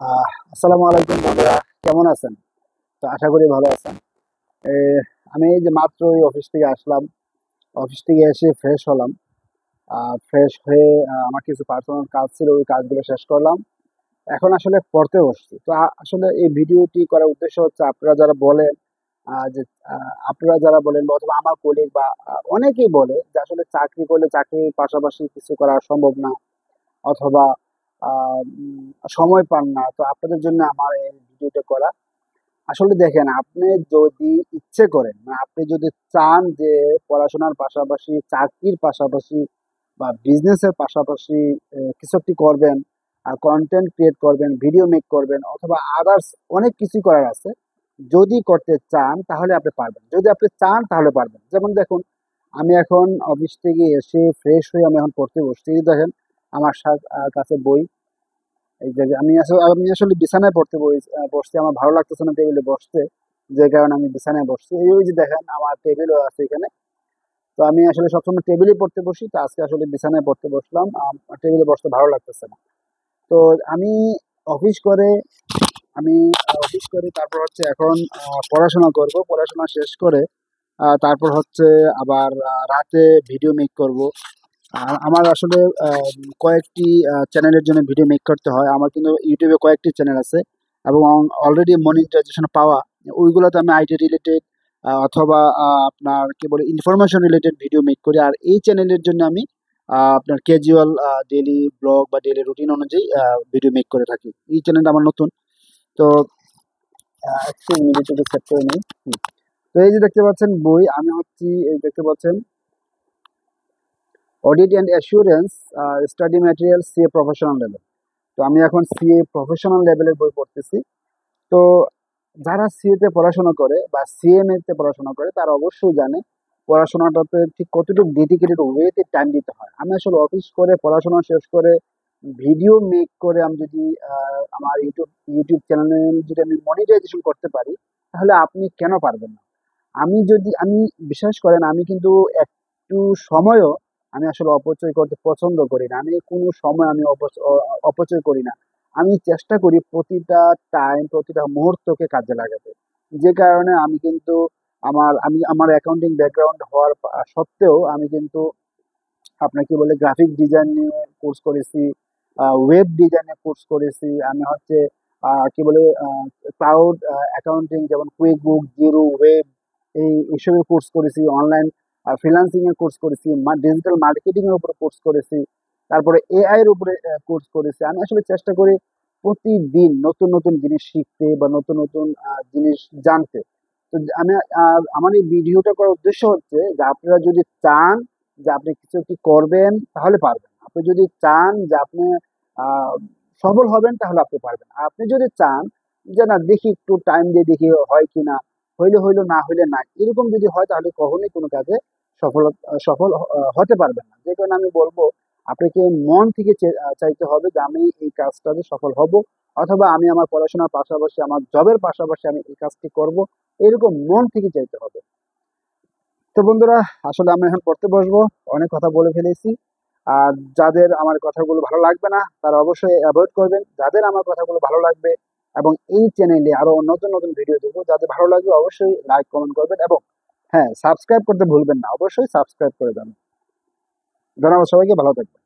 আসসালামু আলাইকুম বন্ধুরা, কেমন আছেন? তো আশা করি ভালো আছেন। এ, আমি এই যে মাত্র ওই অফিস থেকে আসলাম। অফিস থেকে এসে ফ্রেশ হলাম। ফ্রেশ হয়ে আমার কিছু পার্সোনাল কাজ ছিল, ওই কাজগুলো শেষ করলাম। এখন আসলে পড়তে বসছি। তো আসলে এই ভিডিওটি করার উদ্দেশ্য হচ্ছে আপনারা যারা বলেন যে আপনারা যারা বলেন বা অথবা আমার কলিগ বা অনেকেই বলে যে আসলে চাকরি করলে চাকরির পাশাপাশি কিছু করা সম্ভব না, অথবা সময় পান না। তো আপনাদের জন্য আমার এই ভিডিওটা করা। আসলে দেখেন, আপনি যদি ইচ্ছে করেন, মানে আপনি যদি চান যে পড়াশোনার পাশাপাশি চাকরির পাশাপাশি বা বিজনেসের পাশাপাশি কিছু একটি করবেন, কন্টেন্ট ক্রিয়েট করবেন, ভিডিও মেক করবেন, অথবা আদার্স অনেক কিছুই করার আছে। যদি করতে চান তাহলে আপনি পারবেন, যদি আপনি চান তাহলে পারবেন। যেমন দেখুন, আমি এখন অফিস থেকে এসে ফ্রেশ হয়ে আমি এখন পড়তে বসছি। এই দেখেন আমার কাছে বই। এই যে আমি আসলে বিছানায় বসছি, আমার ভালো লাগতেছে না টেবিলে বসতে, যে কারণে আমি বিছানায় বসছি। এই ওই যে দেখেন আমার টেবিলও আছে এখানে। তো আমি আসলে সবসময় টেবিলে পড়তে বসি, তো আজকে আসলে বিছানায় পড়তে বসলাম। টেবিলে বসতে ভালো লাগতেছে না। তো আমি অফিস করে আমি অফিস করি, তারপর হচ্ছে এখন পড়াশোনা করব। পড়াশোনা শেষ করে তারপর হচ্ছে আবার রাতে ভিডিও মেক করব। আমার আসলে কয়েকটি চ্যানেলের জন্য ভিডিও মেক করতে হয়। আমার কিন্তু ইউটিউবে কয়েকটি চ্যানেল আছে এবং অলরেডি মনিটাইজেশন পাওয়া। ওইগুলোতে আমি আইটি রিলেটেড অথবা আপনার কি বলে ইনফরমেশন রিলেটেড ভিডিও মেক করি। আর এই চ্যানেলের জন্য আমি আপনার ক্যাজুয়াল ডেইলি ব্লগ বা ডেইলি রুটিন অনুযায়ী ভিডিও মেক করে থাকি। এই চ্যানেলটা আমার নতুন। তো একটু মিনিট সেট করে নিই। তো এই যে দেখতে পাচ্ছেন বই, আমি হচ্ছি, এই দেখতে পাচ্ছেন audit and assurance study material CA professional level. তো আমি এখন সিএ প্রফেশনাল লেভেলের বই পড়তেছি। তো যারা সিএ তে পড়াশোনা করে বা সিএমএ তে পড়াশোনা করে তারা অবশ্যই জানে পড়াশোনাটাতে ঠিক কতটুকু ডেডিকেটেড ওয়েতে টাইম দিতে হয়। আমি আসলে অফিস করে পড়াশোনা শেষ করে ভিডিও মেক করে আমি যদি আমার ইউটিউব চ্যানেলে যদি আমি মনিটাইজেশন করতে পারি, তাহলে আপনি কেন পারবেন না? আমি বিশ্বাস করেন, আমি কিন্তু একটু সময়ও আমি আসলে অপচয় করতে পছন্দ করি না। আমি কোনো সময় আমি অপচয় করি না। আমি চেষ্টা করি প্রতিটা টাইম, প্রতিটা মুহূর্তকে কাজে লাগাতে। যে কারণে আমি কিন্তু আমার অ্যাকাউন্টিং ব্যাকগ্রাউন্ড হওয়ার সত্ত্বেও আমি কিন্তু আপনার কি বলে গ্রাফিক ডিজাইন নিয়ে কোর্স করেছি, ওয়েব ডিজাইনে কোর্স করেছি। আমি হচ্ছে কি বলে ক্লাউড অ্যাকাউন্টিং, যেমন কুইক বুক, জিরো, ওয়েব, এইসবের কোর্স করেছি। অনলাইন ফ্রিল্যান্সিং এর কোর্স করেছি, ডিজিটাল মার্কেটিং এর উপরে কোর্স করেছি, তারপরে এআই এর উপরে কোর্স করেছি। আমি আসলে চেষ্টা করি প্রতিদিন নতুন নতুন জিনিস শিখতে বা নতুন নতুন জিনিস জানতে। তো আমার এই ভিডিওটা করার উদ্দেশ্য হচ্ছে যে আপনারা যদি চান যে আপনি কিছু একটি করবেন তাহলে পারবেন। আপনি যদি চান যে আপনি আহ, সফল হবেন তাহলে আপনি পারবেন। আর আপনি যদি চান যে না, দেখি একটু টাইম দিয়ে দেখি হয় কিনা, হইলে হইলো, না হইলে না, এরকম যদি হয় তাহলে কখনোই কোনো কাজে সফল হতে পারবেন না। যে কারণে আমি বলবো আপনাকে মন থেকে চাইতে হবে যে আমি এই কাজটাতে সফল হব, অথবা আমি আমার পড়াশোনার পাশাপাশি আমার জবের পাশাপাশি আমি এই কাজটি করব, এরকম মন থেকে চাইতে হবে। তো বন্ধুরা, আসলে আমি এখন পড়তে বসবো। অনেক কথা বলে ফেলেছি। আর যাদের আমার কথাগুলো ভালো লাগবে না তারা অবশ্যই অ্যাভয়েড করবেন। যাদের আমার কথাগুলো ভালো লাগবে এবং এই চ্যানেলে আরো নতুন নতুন ভিডিও দেবো, যাদের ভালো লাগবে অবশ্যই লাইক কমেন্ট করবেন, এবং হ্যাঁ, সাবস্ক্রাইব করতে ভুলবেন না, অবশ্যই সাবস্ক্রাইব করে যাবেন। ধন্যবাদ সবাইকে, ভালো থাকবেন।